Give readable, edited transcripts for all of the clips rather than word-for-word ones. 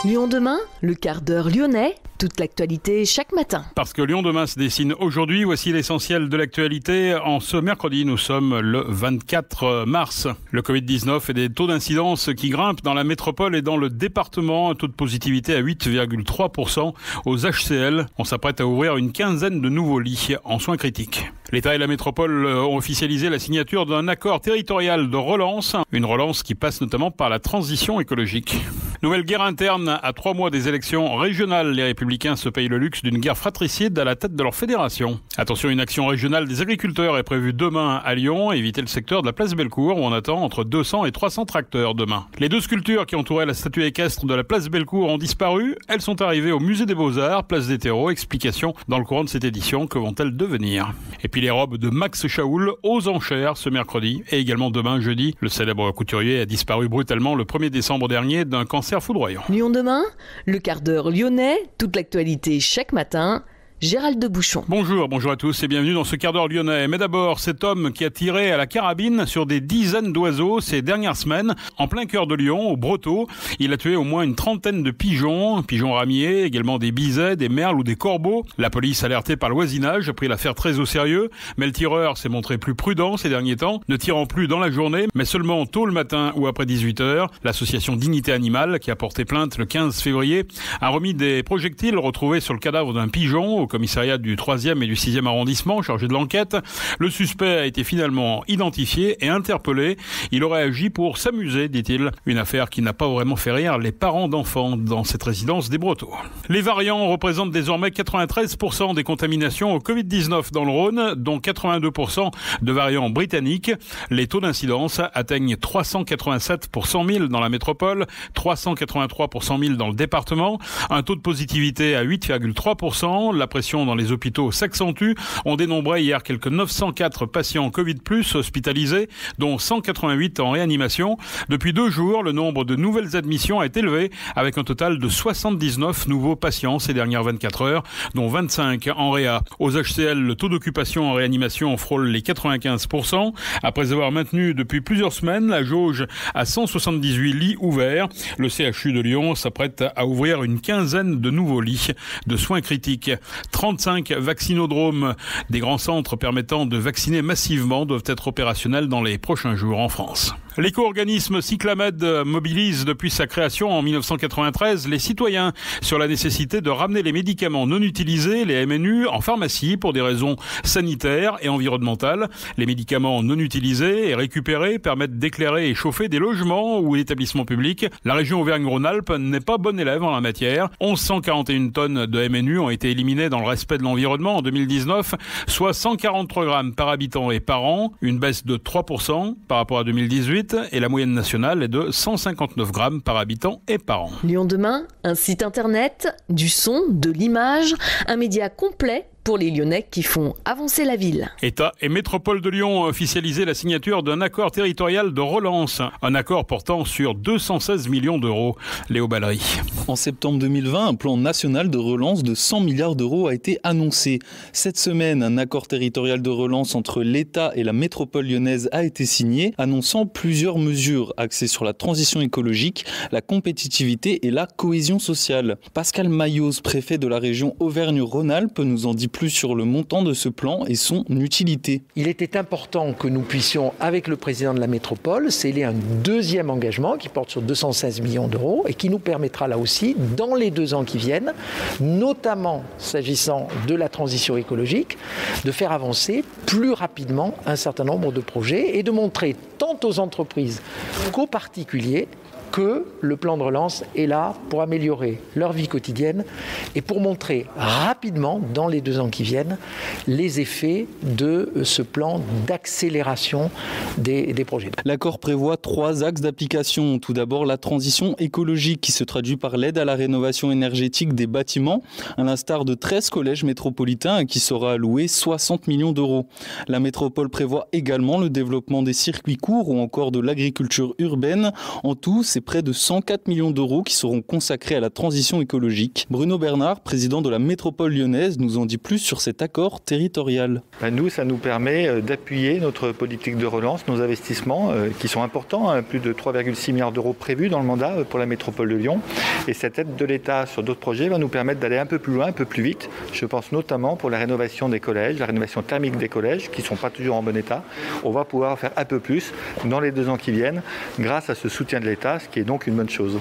Lyon demain, le quart d'heure lyonnais, toute l'actualité chaque matin. Parce que Lyon demain se dessine aujourd'hui, voici l'essentiel de l'actualité. En ce mercredi, nous sommes le 24 mars. Le Covid-19 et des taux d'incidence qui grimpent dans la métropole et dans le département. Un taux de positivité à 8,3% aux HCL. On s'apprête à ouvrir une quinzaine de nouveaux lits en soins critiques. L'État et la métropole ont officialisé la signature d'un accord territorial de relance. Une relance qui passe notamment par la transition écologique. Nouvelle guerre interne à 3 mois des élections régionales. Les Républicains se payent le luxe d'une guerre fratricide à la tête de leur fédération. Attention, une action régionale des agriculteurs est prévue demain à Lyon. Évitez le secteur de la place Bellecour où on attend entre 200 et 300 tracteurs demain. Les 2 sculptures qui entouraient la statue équestre de la place Bellecour ont disparu. Elles sont arrivées au musée des Beaux-Arts, place des Terreaux. Explication dans le courant de cette édition. Que vont-elles devenir? Et puis les robes de Max Chaoul aux enchères ce mercredi et également demain jeudi. Le célèbre couturier a disparu brutalement le 1er décembre dernier d'un cancer foudroyant. Lyon demain, le quart d'heure lyonnais, toute l'actualité chaque matin. Gérald de Bouchon. Bonjour à tous et bienvenue dans ce quart d'heure lyonnais. Mais d'abord, cet homme qui a tiré à la carabine sur des dizaines d'oiseaux ces dernières semaines, en plein cœur de Lyon, au Brotteau. Il a tué au moins une trentaine de pigeons ramiers, également des bisets, des merles ou des corbeaux. La police, alertée par le voisinage, a pris l'affaire très au sérieux. Mais le tireur s'est montré plus prudent ces derniers temps, ne tirant plus dans la journée, mais seulement tôt le matin ou après 18h. L'association Dignité Animale, qui a porté plainte le 15 février, a remis des projectiles retrouvés sur le cadavre d'un pigeon au commissariat du 3e et du 6e arrondissement chargé de l'enquête. Le suspect a été finalement identifié et interpellé. Il aurait agi pour s'amuser, dit-il. Une affaire qui n'a pas vraiment fait rire les parents d'enfants dans cette résidence des Brotteaux. Les variants représentent désormais 93% des contaminations au Covid-19 dans le Rhône, dont 82% de variants britanniques. Les taux d'incidence atteignent 387 pour 100 000 dans la métropole, 383 pour 100 000 dans le département. Un taux de positivité à 8,3%. La pression dans les hôpitaux s'accentue. On dénombrait hier quelques 904 patients Covid+, hospitalisés, dont 188 en réanimation. Depuis 2 jours, le nombre de nouvelles admissions est élevé, avec un total de 79 nouveaux patients ces dernières 24 heures, dont 25 en réa. Aux HCL, le taux d'occupation en réanimation frôle les 95%. Après avoir maintenu depuis plusieurs semaines la jauge à 178 lits ouverts, le CHU de Lyon s'apprête à ouvrir une quinzaine de nouveaux lits de soins critiques. 35 vaccinodromes, des grands centres permettant de vacciner massivement, doivent être opérationnels dans les prochains jours en France. L'éco-organisme Cyclamed mobilise depuis sa création en 1993 les citoyens sur la nécessité de ramener les médicaments non utilisés, les MNU, en pharmacie pour des raisons sanitaires et environnementales. Les médicaments non utilisés et récupérés permettent d'éclairer et chauffer des logements ou établissements publics. La région Auvergne-Rhône-Alpes n'est pas bonne élève en la matière. 1141 tonnes de MNU ont été éliminées dans le respect de l'environnement en 2019, soit 143 grammes par habitant et par an, une baisse de 3% par rapport à 2018. Et la moyenne nationale est de 159 grammes par habitant et par an. Lyon demain, un site internet, du son, de l'image, un média complet pour les Lyonnais qui font avancer la ville. État et métropole de Lyon ont officialisé la signature d'un accord territorial de relance. Un accord portant sur 216 millions d'euros. Léo Ballery. En septembre 2020, un plan national de relance de 100 milliards d'euros a été annoncé. Cette semaine, un accord territorial de relance entre l'État et la métropole lyonnaise a été signé, annonçant plusieurs mesures axées sur la transition écologique, la compétitivité et la cohésion sociale. Pascal Mailloz, préfet de la région Auvergne-Rhône-Alpes, nous en dit plus sur le montant de ce plan et son utilité. Il était important que nous puissions, avec le président de la métropole, sceller un deuxième engagement qui porte sur 216 millions d'euros et qui nous permettra là aussi, dans les 2 ans qui viennent, notamment s'agissant de la transition écologique, de faire avancer plus rapidement un certain nombre de projets et de montrer tant aux entreprises qu'aux particuliers que le plan de relance est là pour améliorer leur vie quotidienne et pour montrer rapidement, dans les 2 ans qui viennent, les effets de ce plan d'accélération des projets. L'accord prévoit 3 axes d'application. Tout d'abord, la transition écologique qui se traduit par l'aide à la rénovation énergétique des bâtiments, à l'instar de 13 collèges métropolitains qui sera alloué 60 millions d'euros. La métropole prévoit également le développement des circuits courts ou encore de l'agriculture urbaine. En tout, c'est près de 104 millions d'euros qui seront consacrés à la transition écologique. Bruno Bernard, président de la métropole lyonnaise, nous en dit plus sur cet accord territorial. Nous, ça nous permet d'appuyer notre politique de relance, nos investissements qui sont importants, plus de 3,6 milliards d'euros prévus dans le mandat pour la métropole de Lyon. Et cette aide de l'État sur d'autres projets va nous permettre d'aller un peu plus loin, un peu plus vite. Je pense notamment pour la rénovation des collèges, la rénovation thermique des collèges qui ne sont pas toujours en bon état. On va pouvoir faire un peu plus dans les 2 ans qui viennent grâce à ce soutien de l'État, ce qui est donc une bonne chose.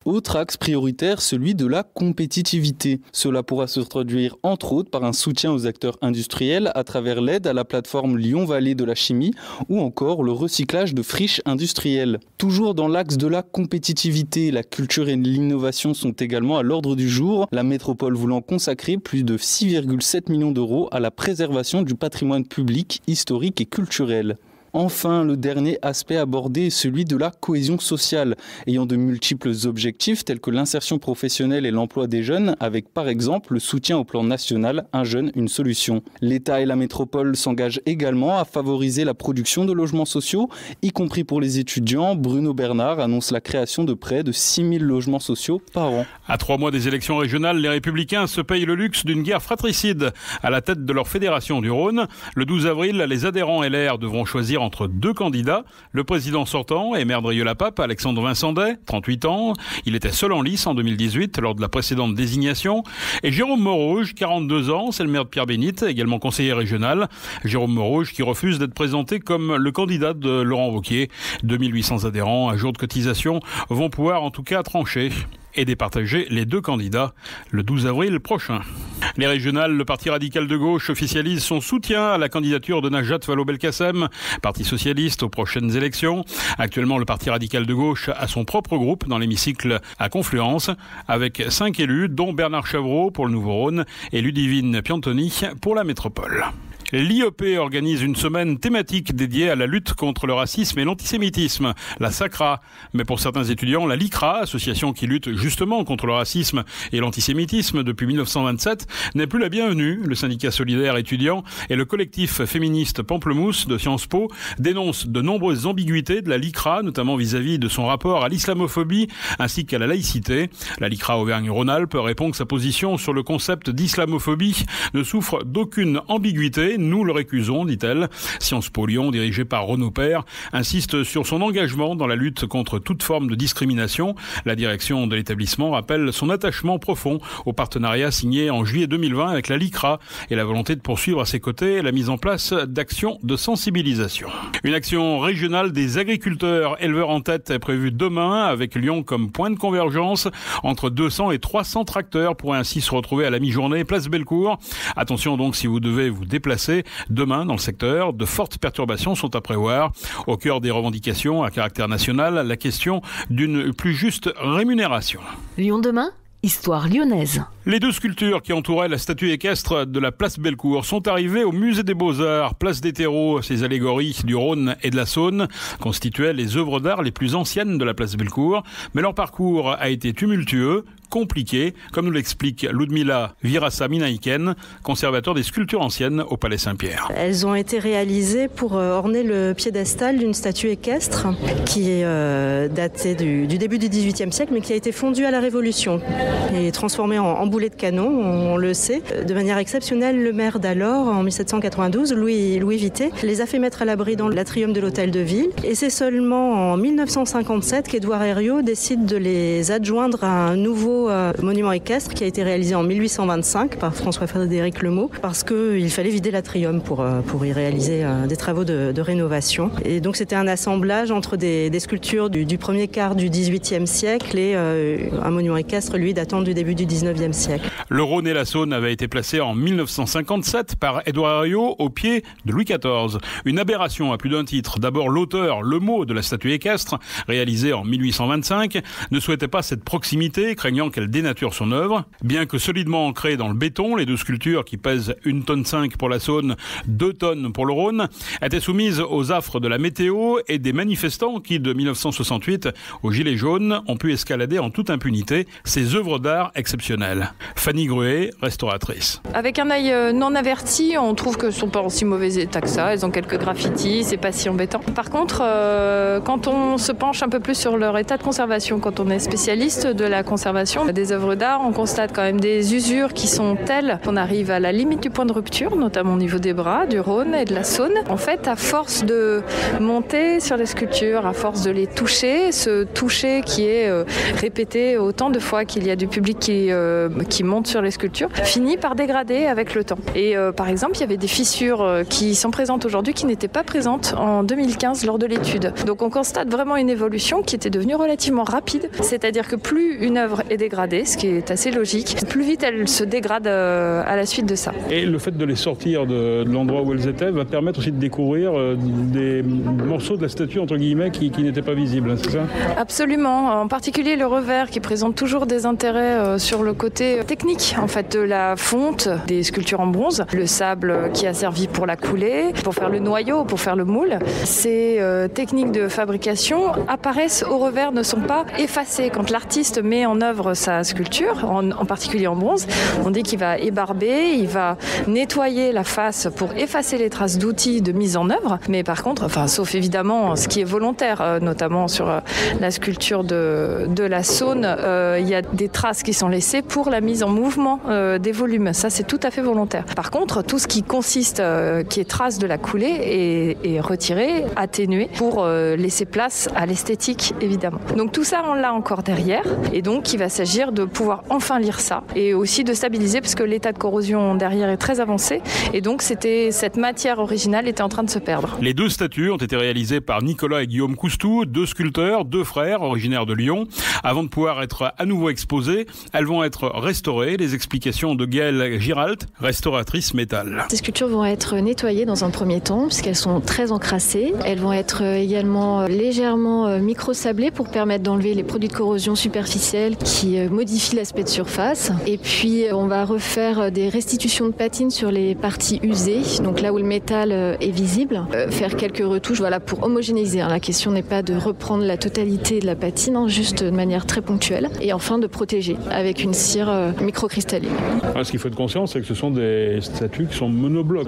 Autre axe prioritaire, celui de la compétitivité. Cela pourra se traduire entre autres par un soutien aux acteurs industriels à travers l'aide à la plateforme Lyon-Vallée de la chimie ou encore le recyclage de friches industrielles. Toujours dans l'axe de la compétitivité, la culture et l'innovation sont également à l'ordre du jour, la métropole voulant consacrer plus de 6,7 millions d'euros à la préservation du patrimoine public, historique et culturel. Enfin, le dernier aspect abordé est celui de la cohésion sociale, ayant de multiples objectifs tels que l'insertion professionnelle et l'emploi des jeunes, avec par exemple le soutien au plan national « Un jeune, une solution ». L'État et la métropole s'engagent également à favoriser la production de logements sociaux, y compris pour les étudiants. Bruno Bernard annonce la création de près de 6 000 logements sociaux par an. À 3 mois des élections régionales, les Républicains se payent le luxe d'une guerre fratricide à la tête de leur fédération du Rhône. Le 12 avril, les adhérents LR devront choisir entre 2 candidats. Le président sortant est maire Drieux-la-Pape, Alexandre Vincendet, 38 ans. Il était seul en lice en 2018 lors de la précédente désignation. Et Jérôme Morouge, 42 ans, c'est le maire de Pierre-Bénite, également conseiller régional. Jérôme Morouge qui refuse d'être présenté comme le candidat de Laurent Wauquiez. 2800 adhérents à jour de cotisation vont pouvoir en tout cas trancher et départager les 2 candidats le 12 avril prochain. Les régionales, le Parti radical de gauche officialise son soutien à la candidature de Najat Vallaud-Belkacem, Parti socialiste aux prochaines élections. Actuellement, le Parti radical de gauche a son propre groupe dans l'hémicycle à Confluence, avec 5 élus, dont Bernard Chavreau pour le Nouveau-Rhône et Ludivine Piantoni pour la métropole. L'IEP organise une semaine thématique dédiée à la lutte contre le racisme et l'antisémitisme, la SACRA. Mais pour certains étudiants, la LICRA, association qui lutte justement contre le racisme et l'antisémitisme depuis 1927, n'est plus la bienvenue. Le syndicat solidaire étudiant et le collectif féministe Pamplemousse de Sciences Po dénoncent de nombreuses ambiguïtés de la LICRA, notamment vis-à-vis de son rapport à l'islamophobie ainsi qu'à la laïcité. La LICRA Auvergne-Rhône-Alpes répond que sa position sur le concept d'islamophobie ne souffre d'aucune ambiguïté. Nous le récusons, dit-elle. Sciences Po Lyon, dirigée par Renaud Père, insiste sur son engagement dans la lutte contre toute forme de discrimination. La direction de l'établissement rappelle son attachement profond au partenariat signé en juillet 2020 avec la LICRA et la volonté de poursuivre à ses côtés la mise en place d'actions de sensibilisation. Une action régionale des agriculteurs éleveurs en tête est prévue demain avec Lyon comme point de convergence. Entre 200 et 300 tracteurs pourraient ainsi se retrouver à la mi-journée place Bellecour. Attention donc si vous devez vous déplacer demain dans le secteur, de fortes perturbations sont à prévoir. Au cœur des revendications à caractère national, la question d'une plus juste rémunération. Lyon demain, histoire lyonnaise. Les 2 sculptures qui entouraient la statue équestre de la place Bellecour sont arrivées au musée des Beaux-Arts. Place des terreaux, ces allégories du Rhône et de la Saône constituaient les œuvres d'art les plus anciennes de la place Bellecour. Mais leur parcours a été tumultueux, compliqué, comme nous l'explique Ludmila Virassa-Minaïken, conservateur des sculptures anciennes au Palais Saint-Pierre. Elles ont été réalisées pour orner le piédestal d'une statue équestre qui est datée du début du XVIIIe siècle, mais qui a été fondue à la Révolution et transformée en boulet de canon, on le sait. De manière exceptionnelle, le maire d'alors, en 1792, Louis Vité, les a fait mettre à l'abri dans l'atrium de l'hôtel de ville. Et c'est seulement en 1957 qu'Édouard Herriot décide de les adjoindre à un nouveau nouveau monument équestre qui a été réalisé en 1825 par François-Frédéric Lemot parce qu'il fallait vider l'atrium pour y réaliser des travaux de rénovation. Et donc c'était un assemblage entre des sculptures du premier quart du XVIIIe siècle et un monument équestre, lui, datant du début du XIXe siècle. Le Rhône et la Saône avaient été placés en 1957 par Édouard Herriot au pied de Louis XIV. Une aberration à plus d'un titre. D'abord, l'auteur, Lemot, de la statue équestre, réalisée en 1825, ne souhaitait pas cette proximité, craignant qu'elle dénature son œuvre. Bien que solidement ancrées dans le béton, les deux sculptures, qui pèsent 1,5 tonne pour la Saône, 2 tonnes pour le Rhône, étaient soumises aux affres de la météo et des manifestants qui, de 1968 aux Gilets jaunes, ont pu escalader en toute impunité ces œuvres d'art exceptionnelles. Fanny Gruet, restauratrice. Avec un œil non averti, on trouve qu'elles ne sont pas en si mauvais état que ça. Elles ont quelques graffitis, c'est pas si embêtant. Par contre, quand on se penche un peu plus sur leur état de conservation, quand on est spécialiste de la conservation des œuvres d'art, on constate quand même des usures qui sont telles qu'on arrive à la limite du point de rupture, notamment au niveau des bras, du Rhône et de la Saône. En fait, à force de monter sur les sculptures, à force de les toucher, ce toucher qui est répété autant de fois qu'il y a du public qui monte sur les sculptures, finit par dégrader avec le temps. Et par exemple, il y avait des fissures qui sont présentes aujourd'hui qui n'étaient pas présentes en 2015 lors de l'étude. Donc on constate vraiment une évolution qui était devenue relativement rapide, c'est-à-dire que plus une œuvre est dégradée, ce qui est assez logique, plus vite elle se dégrade à la suite de ça. Et le fait de les sortir de l'endroit où elles étaient va permettre aussi de découvrir des morceaux de la statue, entre guillemets, qui n'étaient pas visibles, c'est ça ? Absolument, en particulier le revers qui présente toujours des intérêts sur le côté technique en fait de la fonte des sculptures en bronze, le sable qui a servi pour la couler, pour faire le noyau, pour faire le moule. Ces techniques de fabrication apparaissent au revers, ne sont pas effacées. Quand l'artiste met en œuvre sa sculpture, en particulier en bronze, on dit qu'il va ébarber, il va nettoyer la face pour effacer les traces d'outils de mise en œuvre, mais par contre, sauf évidemment ce qui est volontaire, notamment sur la sculpture de la Saône, il y a des traces qui sont laissées pour la mise en mouvement des volumes. Ça, c'est tout à fait volontaire. Par contre, tout ce qui consiste, qui est trace de la coulée, est retiré, atténué, pour laisser place à l'esthétique, évidemment. Donc tout ça, on l'a encore derrière. Et donc, il va s'agir de pouvoir enfin lire ça et aussi de stabiliser, parce que l'état de corrosion derrière est très avancé. Et donc, cette matière originale était en train de se perdre. Les deux statues ont été réalisées par Nicolas et Guillaume Coustou, deux sculpteurs, deux frères originaires de Lyon. Avant de pouvoir être à nouveau exposées, elles vont être restaurées. Les explications de Gaëlle Giralt, restauratrice métal. Ces sculptures vont être nettoyées dans un premier temps, puisqu'elles sont très encrassées. Elles vont être également légèrement micro-sablées pour permettre d'enlever les produits de corrosion superficielle qui modifient l'aspect de surface. Et puis, on va refaire des restitutions de patine sur les parties usées, donc là où le métal est visible. Faire quelques retouches pour homogénéiser. La question n'est pas de reprendre la totalité de la patine, juste de manière très ponctuelle. Et enfin, de protéger avec une cire microcristalline. Ce qu'il faut être conscient, c'est que ce sont des statues qui sont monoblocs.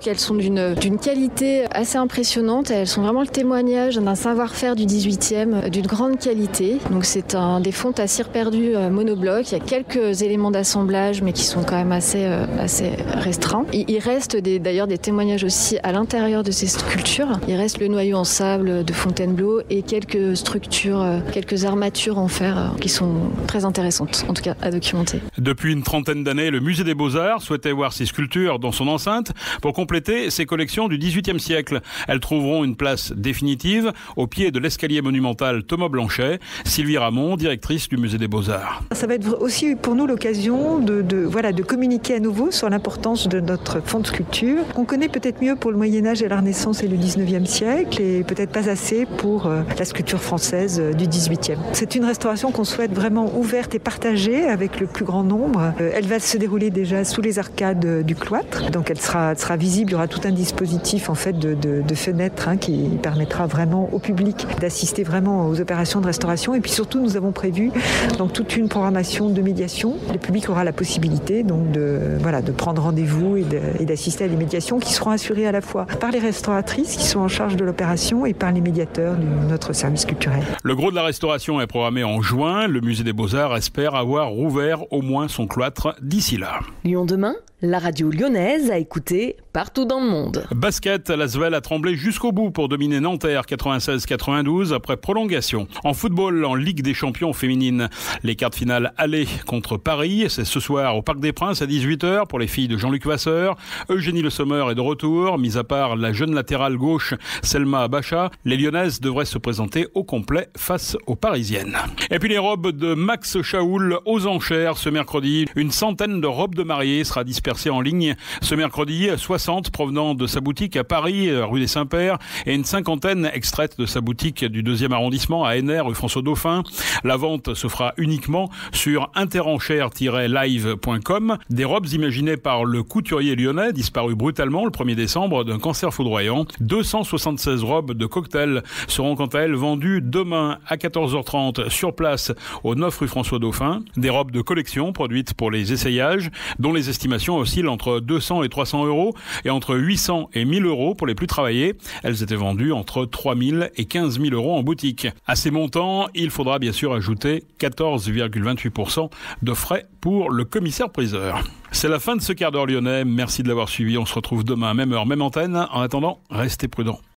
Elles sont d'une qualité assez impressionnante. Elles sont vraiment le témoignage d'un savoir-faire du 18e, d'une grande qualité. Donc c'est des fontes à cire perdue monobloc. Il y a quelques éléments d'assemblage, mais qui sont quand même assez restreints. Il reste d'ailleurs des témoignages aussi à l'intérieur de ces sculptures. Il reste le noyau en sable de Fontainebleau et quelques structures, quelques armatures en fer qui sont très intéressantes, en tout cas à documenter. Depuis une trentaine d'années, le Musée des Beaux-Arts souhaitait voir ces sculptures dans son enceinte pour compléter ses collections du XVIIIe siècle. Elles trouveront une place définitive au pied de l'escalier monumental Thomas Blanchet. Sylvie Ramon, directrice du Musée des Beaux-Arts. Ça va être aussi pour nous l'occasion de communiquer à nouveau sur l'importance de notre fonds de sculpture, qu'on connaît peut-être mieux pour le Moyen-Âge et la Renaissance et le XIXe siècle, et peut-être pas assez pour la sculpture française du XVIIIe. C'est une restauration qu'on souhaite vraiment ouverte et partagée avec le plus grand nombre. Elle va se dérouler déjà sous les arcades du cloître, donc elle sera visible. Il y aura tout un dispositif en fait de fenêtres qui permettra vraiment au public d'assister vraiment aux opérations de restauration. Et puis surtout, nous avons prévu donc toute une programmation de médiation. Le public aura la possibilité donc de prendre rendez-vous et d'assister à des médiations qui seront assurées à la fois par les restauratrices qui sont en charge de l'opération et par les médiateurs de notre service culturel. Le gros de la restauration est programmé en juin. Le Musée des Beaux-Arts espère avoir rouvert au moins son cloître d'ici là. Lyon demain, la radio lyonnaise à écouter partout dans le monde. Basket, l'Asvel a tremblé jusqu'au bout pour dominer Nanterre 96-92 après prolongation. En football, en Ligue des champions féminines, les quarts de finale aller contre Paris, c'est ce soir au Parc des Princes à 18h pour les filles de Jean-Luc Vasseur. Eugénie Le Sommer est de retour, mis à part la jeune latérale gauche Selma Abacha. Les Lyonnaises devraient se présenter au complet face aux Parisiennes. Et puis les robes de Max Chaoul aux enchères ce mercredi. Une centaine de robes de mariée sera dispersée en ligne ce mercredi, 60 provenant de sa boutique à Paris, rue des Saints-Pères, et une cinquantaine extraites de sa boutique du 2e arrondissement à Henner, rue François Dauphin. La vente se fera uniquement sur interenchères-live.com. Des robes imaginées par le couturier lyonnais, disparu brutalement le 1er décembre d'un cancer foudroyant. 276 robes de cocktail seront quant à elles vendues demain à 14h30 sur place au 9 rue François Dauphin. Des robes de collection produites pour les essayages, dont les estimations oscillent entre 200 et 300 euros et entre 800 et 1000 euros pour les plus travaillées. Elles étaient vendues entre 3000 et 15 000 euros en boutique. À ces montants, il faudra bien sûr ajouter 14,28% de frais pour le commissaire-priseur. C'est la fin de ce quart d'heure lyonnais. Merci de l'avoir suivi. On se retrouve demain, même heure, même antenne. En attendant, restez prudents.